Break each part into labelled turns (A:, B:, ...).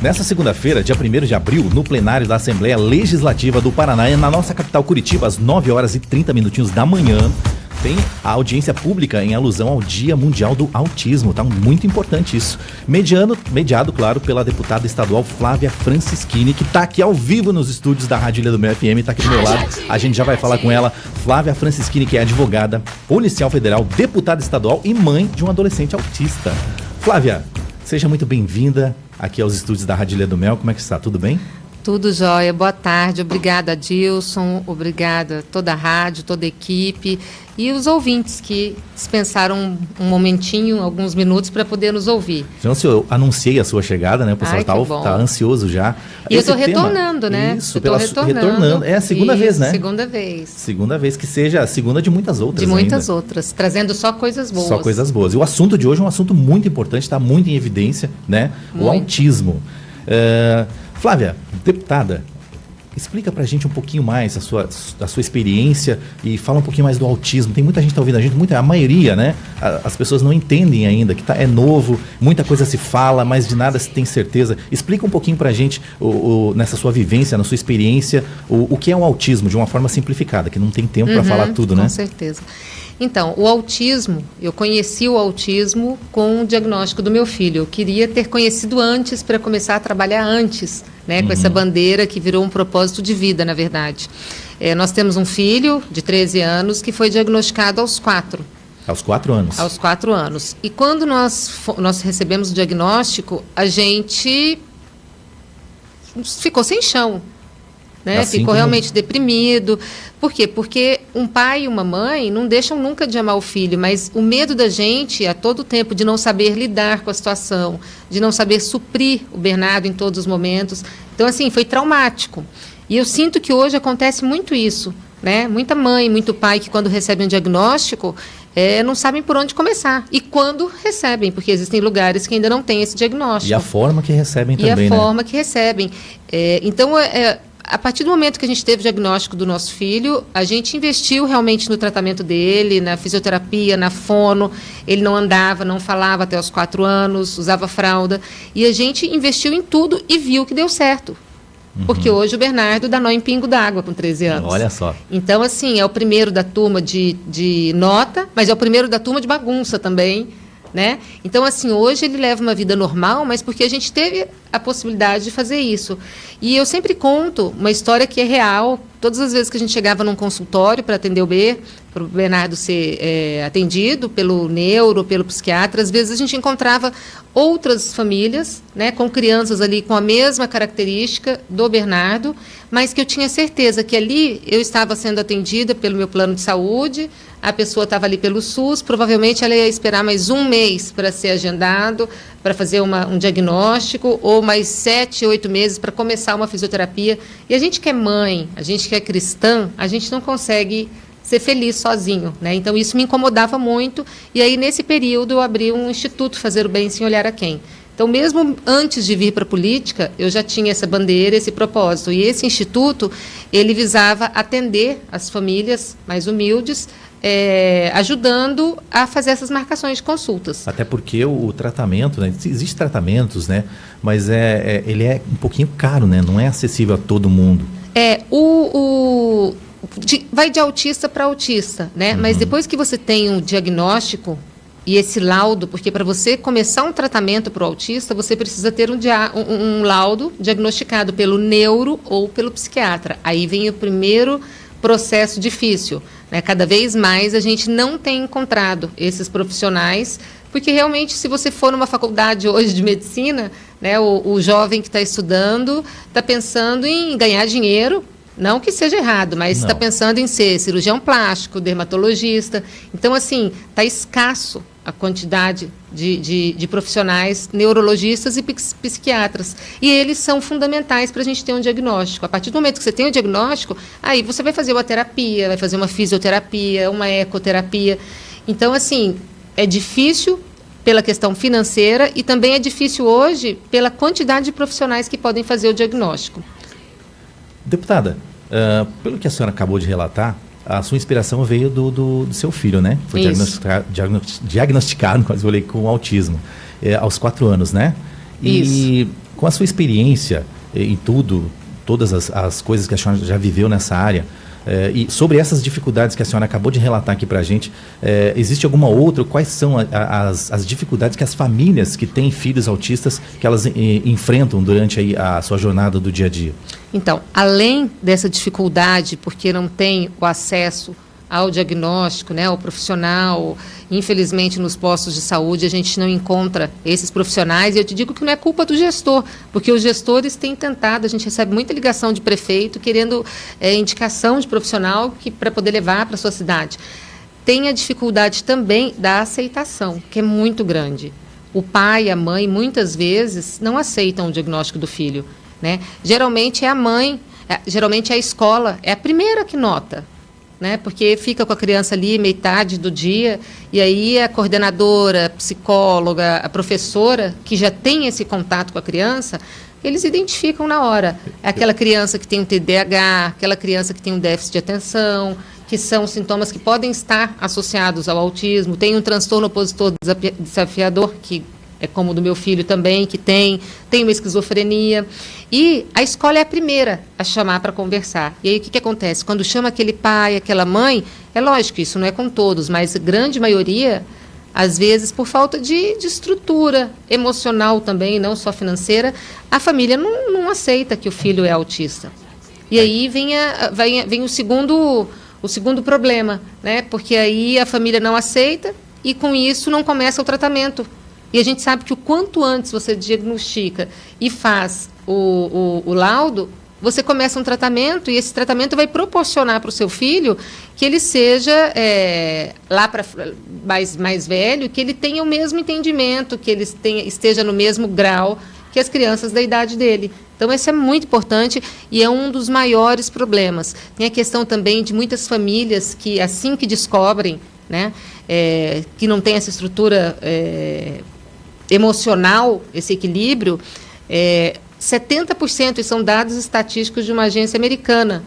A: Nessa segunda-feira, dia 1º de abril, no plenário da Assembleia Legislativa do Paraná, na nossa capital Curitiba, às 9 horas e 30 minutinhos da manhã, tem a audiência pública em alusão ao Dia Mundial do Autismo, tá? Muito importante isso. Mediado, claro, pela deputada estadual Flávia Francischini, que tá aqui ao vivo nos estúdios da Rádio Ilha do Mel FM, tá aqui do meu lado. A gente já vai falar com ela. Flávia Francischini, que é advogada, policial federal, deputada estadual e mãe de um adolescente autista. Flávia, seja muito bem-vinda aqui aos estúdios da Rádio Ilha do Mel. Como é que está? Tudo bem?
B: Tudo jóia, boa tarde, obrigada Adilson, obrigada a toda a rádio, toda a equipe e os ouvintes que dispensaram um momentinho, alguns minutos para poder nos ouvir.
A: Eu anunciei a sua chegada, né? O pessoal está ansioso já.
B: E eu estou retornando, né?
A: Isso, retornando. É a segunda vez, né?
B: Segunda vez.
A: Segunda vez, que seja a segunda de muitas outras.
B: De muitas outras, trazendo só coisas boas.
A: Só coisas boas. E o assunto de hoje é um assunto muito importante, está muito em evidência, né? O autismo. Flávia, deputada, explica pra gente um pouquinho mais a sua experiência e fala um pouquinho mais do autismo. Tem muita gente que tá ouvindo a gente, a maioria, né? As pessoas não entendem ainda, que é novo, muita coisa se fala, mas de nada se tem certeza. Explica um pouquinho pra gente, nessa sua vivência, na sua experiência, o que é o autismo, de uma forma simplificada, que não tem tempo para falar tudo, né?
B: Com certeza. Então, o autismo, eu conheci o autismo com o diagnóstico do meu filho. Eu queria ter conhecido antes para começar a trabalhar antes, né, com essa bandeira que virou um propósito de vida, na verdade. Nós temos um filho de 13 anos que foi diagnosticado aos 4.
A: Aos 4 anos?
B: Aos 4 anos. E quando nós recebemos o diagnóstico, a gente ficou sem chão. Né? Ficou realmente deprimido. Por quê? Porque um pai e uma mãe não deixam nunca de amar o filho, mas o medo da gente, a todo tempo, de não saber lidar com a situação, de não saber suprir o Bernardo em todos os momentos. Então, assim, foi traumático. E eu sinto que hoje acontece muito isso, né? Muita mãe, muito pai que, quando recebem um diagnóstico, não sabem por onde começar. E quando recebem, porque existem lugares que ainda não têm esse diagnóstico.
A: E a forma que recebem também,
B: E a forma que recebem. Então, a partir do momento que a gente teve o diagnóstico do nosso filho, a gente investiu realmente no tratamento dele, na fisioterapia, na fono. Ele não andava, não falava até os 4 anos, usava fralda. E a gente investiu em tudo e viu que deu certo. Porque hoje o Bernardo dá nó em pingo d'água com 13 anos.
A: Olha só.
B: Então, assim, é o primeiro da turma de nota, mas é o primeiro da turma de bagunça também. Né? Então, assim, hoje ele leva uma vida normal, mas porque a gente teve a possibilidade de fazer isso. E eu sempre conto uma história que é real. Todas as vezes que a gente chegava num consultório para atender para o Bernardo ser atendido pelo neuro, pelo psiquiatra, às vezes a gente encontrava outras famílias, né, com crianças ali com a mesma característica do Bernardo, mas que eu tinha certeza que ali eu estava sendo atendida pelo meu plano de saúde, a pessoa estava ali pelo SUS, provavelmente ela ia esperar mais 1 mês para ser agendado, para fazer um diagnóstico, ou mais 7, 8 meses para começar uma fisioterapia. E a gente que é mãe, a gente que é cristã, a gente não consegue ser feliz sozinho, né? Então isso me incomodava muito, e aí nesse período eu abri um instituto Fazer o Bem Sem Olhar a Quem. Então, mesmo antes de vir para a política, eu já tinha essa bandeira, esse propósito. E esse instituto, ele visava atender as famílias mais humildes, ajudando a fazer essas marcações de consultas.
A: Até porque o tratamento, né, existem tratamentos, né, mas ele é um pouquinho caro, né, não é acessível a todo mundo.
B: Vai de autista para autista, né? Mas depois que você tem um diagnóstico e esse laudo, porque para você começar um tratamento para o autista, você precisa ter um laudo diagnosticado pelo neuro ou pelo psiquiatra. Aí vem o primeiro processo difícil, né? Cada vez mais a gente não tem encontrado esses profissionais, porque realmente, se você for numa faculdade hoje de medicina, né, o jovem que está estudando está pensando em ganhar dinheiro. Não que seja errado, mas está pensando em ser cirurgião plástico, dermatologista. Então, assim, está escasso a quantidade de profissionais, neurologistas e psiquiatras. E eles são fundamentais para a gente ter um diagnóstico. A partir do momento que você tem um diagnóstico, aí você vai fazer uma terapia, vai fazer uma fisioterapia, uma ecoterapia. Então, assim, é difícil pela questão financeira e também é difícil hoje pela quantidade de profissionais que podem fazer o diagnóstico.
A: Deputada, pelo que a senhora acabou de relatar, a sua inspiração veio do seu filho, né? Foi diagnosticado, quase falei, com autismo, aos 4 anos, né? E Com a sua experiência em tudo, todas as coisas que a senhora já viveu nessa área, e sobre essas dificuldades que a senhora acabou de relatar aqui para a gente, existe alguma outra? Quais são as dificuldades que as famílias que têm filhos autistas, que elas enfrentam durante aí a sua jornada do dia a dia?
B: Então, além dessa dificuldade, porque não tem o acesso ao diagnóstico, né, ao profissional, infelizmente nos postos de saúde a gente não encontra esses profissionais, e eu te digo que não é culpa do gestor, porque os gestores têm tentado, a gente recebe muita ligação de prefeito querendo indicação de profissional para poder levar para a sua cidade. Tem a dificuldade também da aceitação, que é muito grande. O pai e a mãe, muitas vezes, não aceitam o diagnóstico do filho, né? Geralmente é a mãe, geralmente é a escola, é a primeira que nota, né? Porque fica com a criança ali metade do dia, e aí a coordenadora, a psicóloga, a professora, que já tem esse contato com a criança, eles identificam na hora. É aquela criança que tem um TDAH, aquela criança que tem um déficit de atenção, que são sintomas que podem estar associados ao autismo, tem um transtorno opositor desafiador, que é como o do meu filho também, que tem uma esquizofrenia. E a escola é a primeira a chamar para conversar. E aí o que acontece? Quando chama aquele pai, aquela mãe, é lógico, isso não é com todos, mas a grande maioria, às vezes, por falta de estrutura emocional também, não só financeira, a família não aceita que o filho é autista. E aí vem o segundo problema, né? Porque aí a família não aceita e, com isso, não começa o tratamento. E a gente sabe que o quanto antes você diagnostica e faz o laudo, você começa um tratamento, e esse tratamento vai proporcionar para o seu filho que ele seja, lá para mais velho, que ele tenha o mesmo entendimento, que ele esteja no mesmo grau que as crianças da idade dele. Então, isso é muito importante e é um dos maiores problemas. Tem a questão também de muitas famílias que, assim que descobrem, né, que não tem essa estrutura emocional, esse equilíbrio, 70%, e são dados estatísticos de uma agência americana,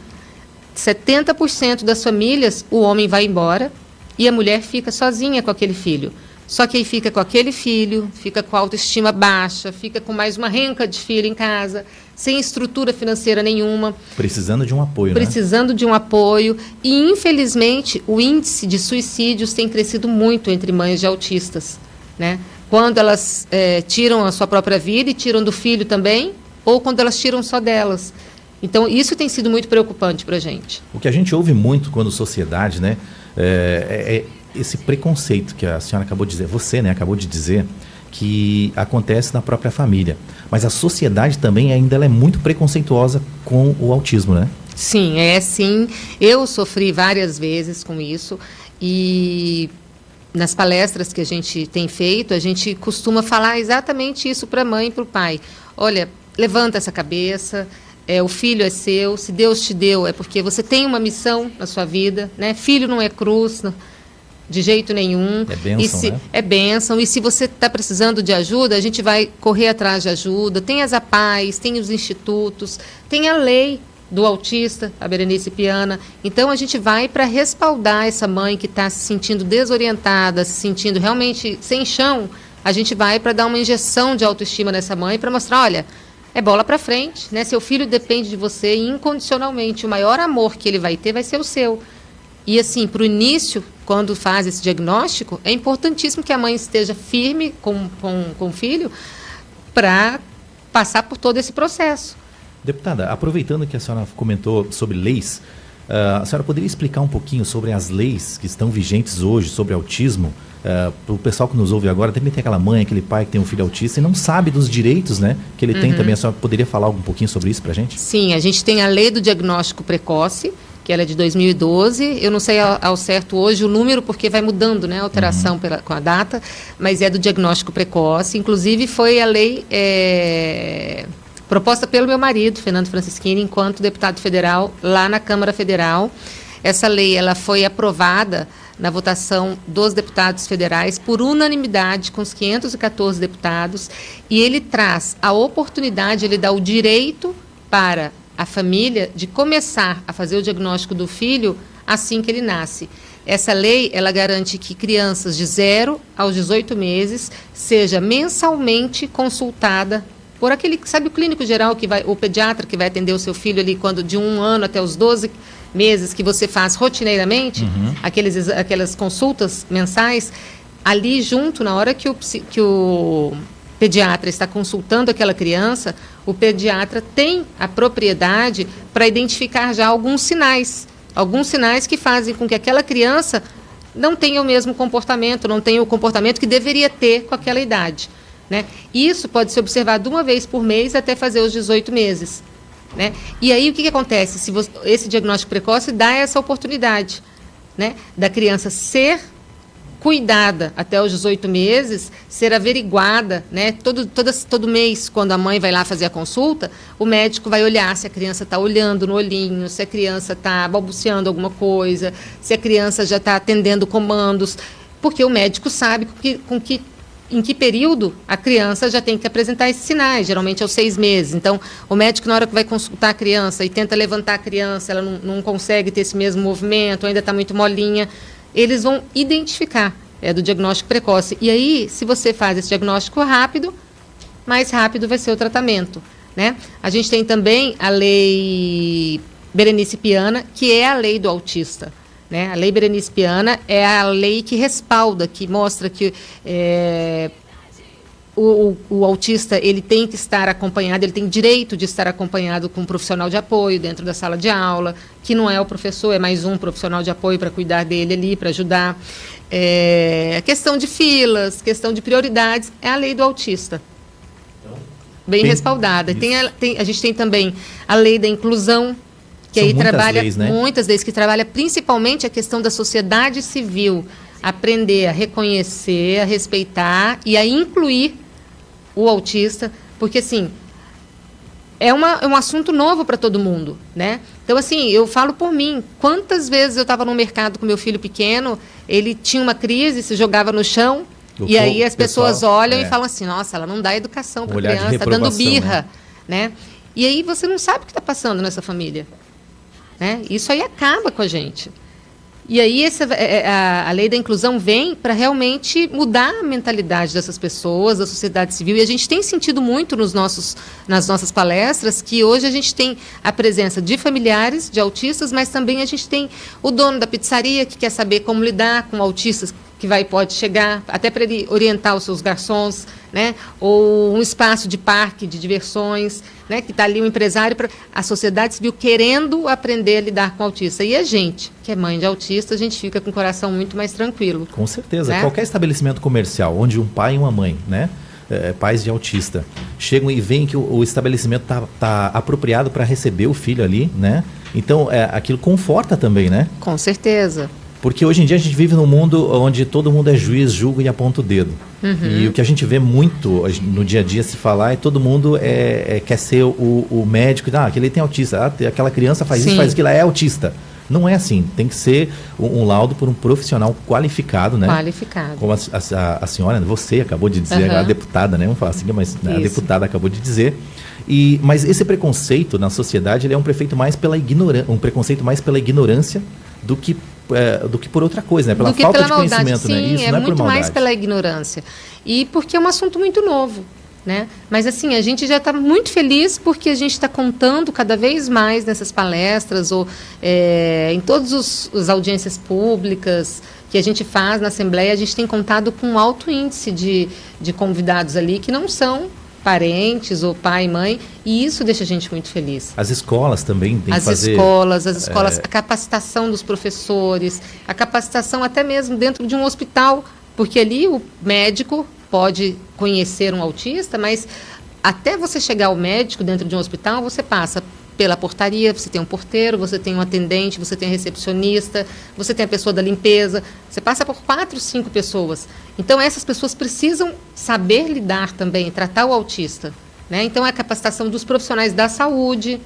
B: 70% das famílias, o homem vai embora e a mulher fica sozinha com aquele filho. Só que aí fica com aquele filho, fica com a autoestima baixa, fica com mais uma renca de filho em casa, sem estrutura financeira nenhuma.
A: Precisando de um apoio,
B: Precisando de um apoio. E, infelizmente, o índice de suicídios tem crescido muito entre mães de autistas, né? Quando elas tiram a sua própria vida e tiram do filho também, ou quando elas tiram só delas. Então, isso tem sido muito preocupante para a gente.
A: O que a gente ouve muito quando sociedade, né, esse preconceito que a senhora acabou de dizer, você, né, acabou de dizer, que acontece na própria família. Mas a sociedade também ainda ela é muito preconceituosa com o autismo, né?
B: Sim, sim. Eu sofri várias vezes com isso e nas palestras que a gente tem feito, a gente costuma falar exatamente isso para a mãe e para o pai. Olha, levanta essa cabeça, o filho é seu, se Deus te deu é porque você tem uma missão na sua vida, né? Filho não é cruz, de jeito nenhum.
A: É bênção, né?
B: É bênção. E se você está precisando de ajuda, a gente vai correr atrás de ajuda. Tem as APAES, tem os institutos, tem a lei do autista, a Berenice Piana. Então, a gente vai para respaldar essa mãe que está se sentindo desorientada, se sentindo realmente sem chão. A gente vai para dar uma injeção de autoestima nessa mãe, para mostrar, olha, é bola para frente, né? Seu filho depende de você incondicionalmente. O maior amor que ele vai ter vai ser o seu. E, assim, para o início, quando faz esse diagnóstico, é importantíssimo que a mãe esteja firme com o filho para passar por todo esse processo.
A: Deputada, aproveitando que a senhora comentou sobre leis, a senhora poderia explicar um pouquinho sobre as leis que estão vigentes hoje sobre autismo? Para o pessoal que nos ouve agora, também tem aquela mãe, aquele pai que tem um filho autista e não sabe dos direitos, né, que ele tem também. A senhora poderia falar um pouquinho sobre isso para a gente?
B: Sim, a gente tem a lei do diagnóstico precoce, que ela é de 2012, eu não sei ao certo hoje o número, porque vai mudando, né, a alteração com a data, mas é do diagnóstico precoce. Inclusive foi a lei proposta pelo meu marido, Fernando Francischini, enquanto deputado federal lá na Câmara Federal. Essa lei ela foi aprovada na votação dos deputados federais por unanimidade com os 514 deputados, e ele traz a oportunidade, ele dá o direito para a família de começar a fazer o diagnóstico do filho assim que ele nasce. Essa lei, ela garante que crianças de 0 aos 18 meses seja mensalmente consultada por aquele, sabe, o clínico geral, o pediatra que vai atender o seu filho ali quando de 1 ano até os 12 meses, que você faz rotineiramente, aquelas consultas mensais, ali junto, na hora que o pediatra está consultando aquela criança, o pediatra tem a propriedade para identificar já alguns sinais que fazem com que aquela criança não tenha o mesmo comportamento, não tenha o comportamento que deveria ter com aquela idade, né? Isso pode ser observado uma vez por mês até fazer os 18 meses. Né? E aí o que acontece? Esse diagnóstico precoce dá essa oportunidade, né, da criança ser cuidada até os 18 meses, ser averiguada, né? Todo mês, quando a mãe vai lá fazer a consulta, o médico vai olhar se a criança está olhando no olhinho, se a criança está balbuciando alguma coisa, se a criança já está atendendo comandos, porque o médico sabe em que período a criança já tem que apresentar esses sinais, geralmente aos 6 meses. Então, o médico, na hora que vai consultar a criança e tenta levantar a criança, ela não consegue ter esse mesmo movimento, ainda está muito molinha, eles vão identificar, do diagnóstico precoce. E aí, se você faz esse diagnóstico rápido, mais rápido vai ser o tratamento, né? A gente tem também a lei Berenice Piana, que é a lei do autista. Né? A lei Berenice Piana é a lei que respalda, que mostra que o autista ele tem que estar acompanhado, ele tem direito de estar acompanhado com um profissional de apoio dentro da sala de aula, que não é o professor, é mais um profissional de apoio para cuidar dele ali, para ajudar. A questão de filas, questão de prioridades, é a lei do autista. Bem respaldada. A gente tem também a lei da inclusão, que aí trabalha leis, né? Muitas leis, que trabalha principalmente a questão da sociedade civil, aprender a reconhecer, a respeitar e a incluir o autista, porque assim, é um assunto novo para todo mundo, né? Então assim, eu falo por mim, quantas vezes eu estava no mercado com meu filho pequeno, ele tinha uma crise, se jogava no chão, e aí as pessoas olham e falam assim, nossa, ela não dá educação para a criança, está dando birra, né? E aí você não sabe o que está passando nessa família. Né? Isso aí acaba com a gente. E aí a lei da inclusão vem para realmente mudar a mentalidade dessas pessoas, da sociedade civil. E a gente tem sentido muito nas nossas palestras que hoje a gente tem a presença de familiares, de autistas, mas também a gente tem o dono da pizzaria que quer saber como lidar com autistas que pode chegar, até para ele orientar os seus garçons, né? Ou um espaço de parque, de diversões, né? Que está ali um empresário, a sociedade civil querendo aprender a lidar com o autista. E a gente, que é mãe de autista, a gente fica com o coração muito mais tranquilo.
A: Com certeza.
B: Né?
A: Qualquer estabelecimento comercial, onde um pai e uma mãe, né? Pais de autista, chegam e veem que o estabelecimento tá apropriado para receber o filho ali, né? Então, aquilo conforta também, né?
B: Com certeza.
A: Porque hoje em dia a gente vive num mundo onde todo mundo é juiz, julga e aponta o dedo. E o que a gente vê muito no dia a dia se falar é todo mundo quer ser o médico. Aquele tem autista, aquela criança faz isso, faz aquilo, é autista. Não é assim, tem que ser um laudo por um profissional qualificado, né?
B: Qualificado.
A: Como a senhora, você acabou de dizer, a deputada, né? Vamos falar assim, mas a deputada acabou de dizer. Mas esse preconceito na sociedade ele é um preconceito mais pela ignorância do que por outra coisa, né? Pela falta de conhecimento,
B: sim,
A: né? Isso
B: é
A: não é
B: muito
A: por maldade.
B: mais pela ignorância. E porque é um assunto muito novo, né? Mas assim, a gente já está muito feliz porque a gente está contando cada vez mais nessas palestras ou em todas as audiências públicas que a gente faz na Assembleia, a gente tem contado com um alto índice de convidados ali que não são parentes ou pai e mãe, e isso deixa a gente muito feliz.
A: As escolas também têm que fazer...
B: As escolas, a capacitação dos professores, a capacitação até mesmo dentro de um hospital, porque ali o médico pode conhecer um autista, mas até você chegar ao médico dentro de um hospital, você passa pela portaria, você tem um porteiro, você tem um atendente, você tem a recepcionista, você tem a pessoa da limpeza, você passa por 4, 5 pessoas. Então, essas pessoas precisam saber lidar também, tratar o autista, né? Então, a capacitação dos profissionais da saúde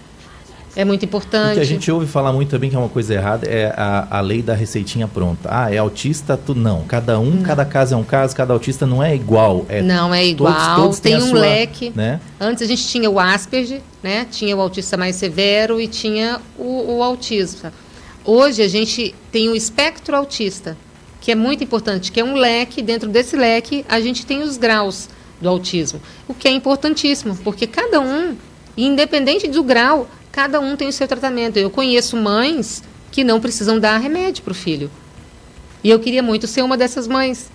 B: é muito importante.
A: O que a gente ouve falar muito também, que é uma coisa errada, é a lei da receitinha pronta. É autista, não. Cada caso é um caso, cada autista não é igual.
B: Não é igual, todos tem um leque.
A: Né?
B: Antes a gente tinha o Asperger, né? Tinha o autista mais severo e tinha o autismo. Hoje a gente tem o espectro autista, que é muito importante, que é um leque, dentro desse leque a gente tem os graus do autismo, o que é importantíssimo, porque cada um, independente do grau, cada um tem o seu tratamento. Eu conheço mães que não precisam dar remédio para o filho. E eu queria muito ser uma dessas mães,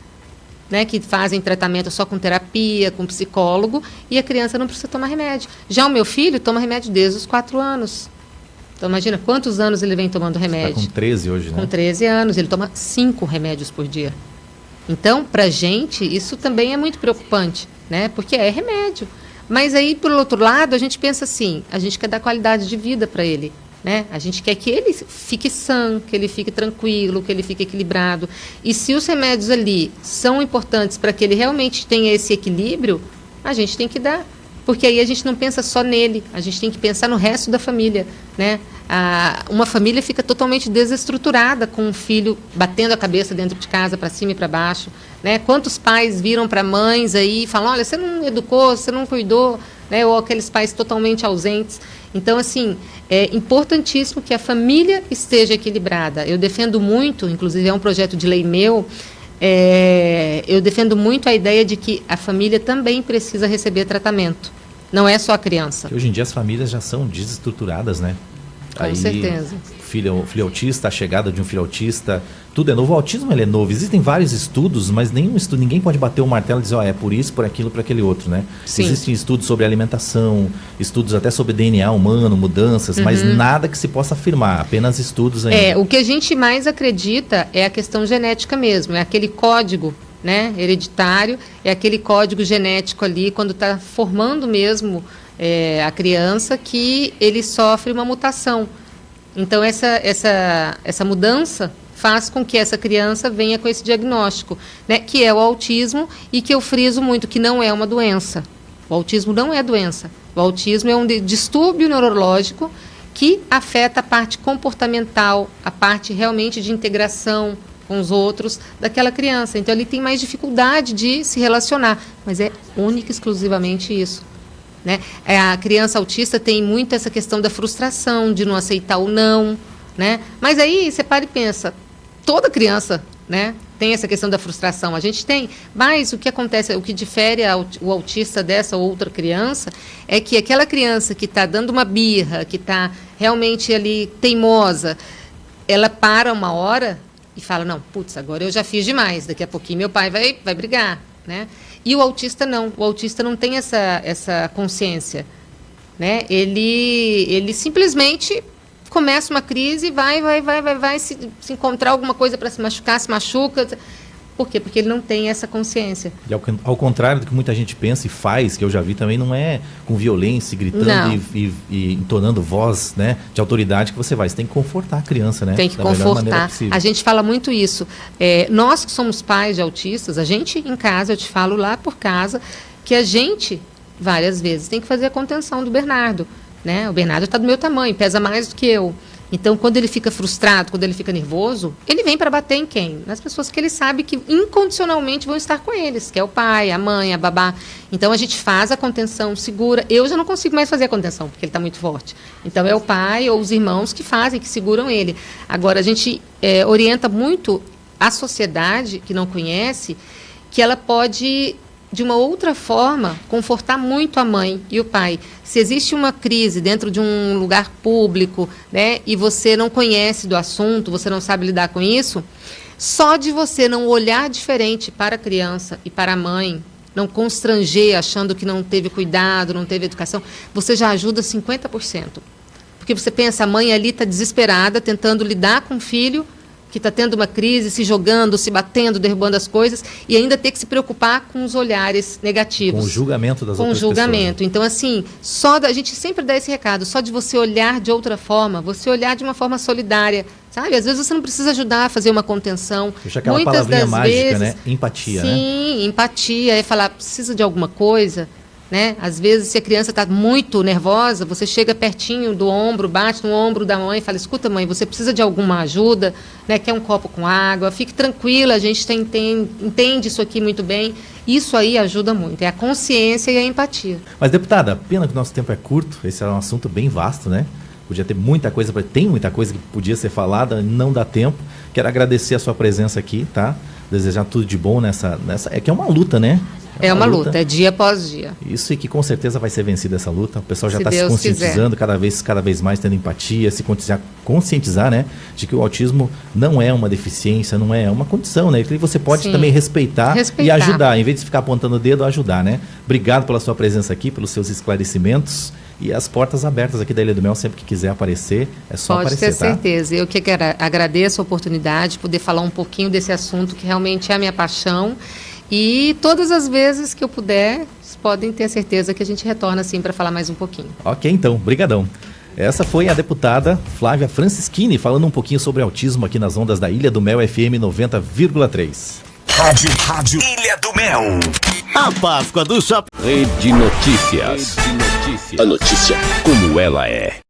B: né, que fazem tratamento só com terapia, com psicólogo, e a criança não precisa tomar remédio. Já o meu filho toma remédio desde os 4 anos. Então, imagina quantos anos ele vem tomando remédio.
A: Está com 13 hoje, né?
B: Com 13 anos, ele toma 5 remédios por dia. Então, para a gente, isso também é muito preocupante, né? Porque é remédio. Mas aí, por outro lado, a gente pensa assim, a gente quer dar qualidade de vida para ele, né? A gente quer que ele fique sã, que ele fique tranquilo, que ele fique equilibrado. E se os remédios ali são importantes para que ele realmente tenha esse equilíbrio, a gente tem que dar. Porque aí a gente não pensa só nele, a gente tem que pensar no resto da família, né? Uma família fica totalmente desestruturada com um filho batendo a cabeça dentro de casa, para cima e para baixo, né? Quantos pais viram para mães aí e falam, olha, você não educou, você não cuidou, né? Ou aqueles pais totalmente ausentes. Então, assim, é importantíssimo que a família esteja equilibrada. Eu defendo muito, inclusive é um projeto de lei meu, eu defendo muito a ideia de que a família também precisa receber tratamento. Não é só a criança.
A: Porque hoje em dia as famílias já são desestruturadas, né?
B: Com certeza.
A: Filho autista, a chegada de um filho autista, tudo é novo. O autismo ele é novo. Existem vários estudos, mas nenhum estudo, ninguém pode bater o martelo e dizer, é por isso, por aquilo, por aquele outro, né?
B: Sim.
A: Existem estudos sobre alimentação, estudos até sobre DNA humano, mudanças, mas nada que se possa afirmar, apenas estudos ainda.
B: O que a gente mais acredita é a questão genética mesmo, é aquele código, né, hereditário, é aquele código genético ali, quando está formando mesmo a criança, que ele sofre uma mutação. Então, essa mudança faz com que essa criança venha com esse diagnóstico, né, que é o autismo, e que eu friso muito, que não é uma doença. O autismo não é doença. O autismo é um distúrbio neurológico que afeta a parte comportamental, a parte realmente de integração com os outros daquela criança. Então, ele tem mais dificuldade de se relacionar, mas é única e exclusivamente isso. Né? A criança autista tem muito essa questão da frustração, de não aceitar o não, né? Mas aí você para e pensa, toda criança, né, tem essa questão da frustração, a gente tem, mas o que acontece, o que difere o autista dessa outra criança, é que aquela criança que está dando uma birra, que está realmente ali teimosa, ela para uma hora e fala, não, putz, agora eu já fiz demais, daqui a pouquinho meu pai vai brigar, né? E o autista não tem essa consciência, né? Ele simplesmente começa uma crise, vai se encontrar alguma coisa para se machucar, se machuca. Por quê? Porque ele não tem essa consciência.
A: E ao contrário do que muita gente pensa e faz, que eu já vi também, não é com violência, gritando e entonando voz, né, de autoridade que você vai. Você tem que confortar a criança, né?
B: Tem que confortar. A gente fala muito isso. Nós que somos pais de autistas, a gente em casa, eu te falo lá por casa, que a gente, várias vezes, tem que fazer a contenção do Bernardo. Né? O Bernardo está do meu tamanho, pesa mais do que eu. Então, quando ele fica frustrado, quando ele fica nervoso, ele vem para bater em quem? Nas pessoas que ele sabe que incondicionalmente vão estar com eles, que é o pai, a mãe, a babá. Então, a gente faz a contenção, segura. Eu já não consigo mais fazer a contenção, porque ele está muito forte. Então, é o pai ou os irmãos que fazem, que seguram ele. Agora, a gente orienta muito a sociedade, que não conhece, que ela pode, de uma outra forma, confortar muito a mãe e o pai. Se existe uma crise dentro de um lugar público, né, e você não conhece do assunto, você não sabe lidar com isso, só de você não olhar diferente para a criança e para a mãe, não constranger achando que não teve cuidado, não teve educação, você já ajuda 50%. Porque você pensa, a mãe ali está desesperada, tentando lidar com o filho, que está tendo uma crise, se jogando, se batendo, derrubando as coisas, e ainda ter que se preocupar com os olhares negativos.
A: Com o julgamento das outras pessoas.
B: Com o julgamento. Então, assim, a gente sempre dá esse recado, só de você olhar de outra forma, você olhar de uma forma solidária, sabe? Às vezes você não precisa ajudar a fazer uma contenção.
A: Deixa aquela palavrinha mágica, né? Empatia, né?
B: Sim, empatia. É falar, precisa de alguma coisa, né? Às vezes, se a criança está muito nervosa, você chega pertinho do ombro, bate no ombro da mãe e fala, escuta, mãe, você precisa de alguma ajuda, né? Quer um copo com água? Fique tranquila, a gente entende isso aqui muito bem. Isso aí ajuda muito, é a consciência e a empatia.
A: Mas, deputada, pena que o nosso tempo é curto, esse é um assunto bem vasto, né? Podia ter muita coisa, tem muita coisa que podia ser falada, não dá tempo. Quero agradecer a sua presença aqui, tá? Desejar tudo de bom nessa... É que é uma luta, né?
B: É uma luta, é dia após dia.
A: Isso, e que com certeza vai ser vencida essa luta. O pessoal já está se
B: Deus
A: conscientizando cada vez mais, tendo empatia, se conscientizar, né, de que o autismo não é uma deficiência, não é uma condição, né? Que você pode também respeitar e ajudar, em vez de ficar apontando o dedo, ajudar, né? Obrigado pela sua presença aqui, pelos seus esclarecimentos. E as portas abertas aqui da Ilha do Mel, sempre que quiser aparecer, é só aparecer, tá?
B: Pode ter certeza. Eu que agradeço a oportunidade de poder falar um pouquinho desse assunto, que realmente é a minha paixão. E todas as vezes que eu puder, podem ter certeza que a gente retorna assim para falar mais um pouquinho.
A: Ok, então. Brigadão. Essa foi a deputada Flávia Francischini, falando um pouquinho sobre autismo aqui nas ondas da Ilha do Mel FM 90,3.
C: Rádio Ilha do Mel.
D: A Páscoa do Shopping.
E: Rede Notícias. A notícia como ela é.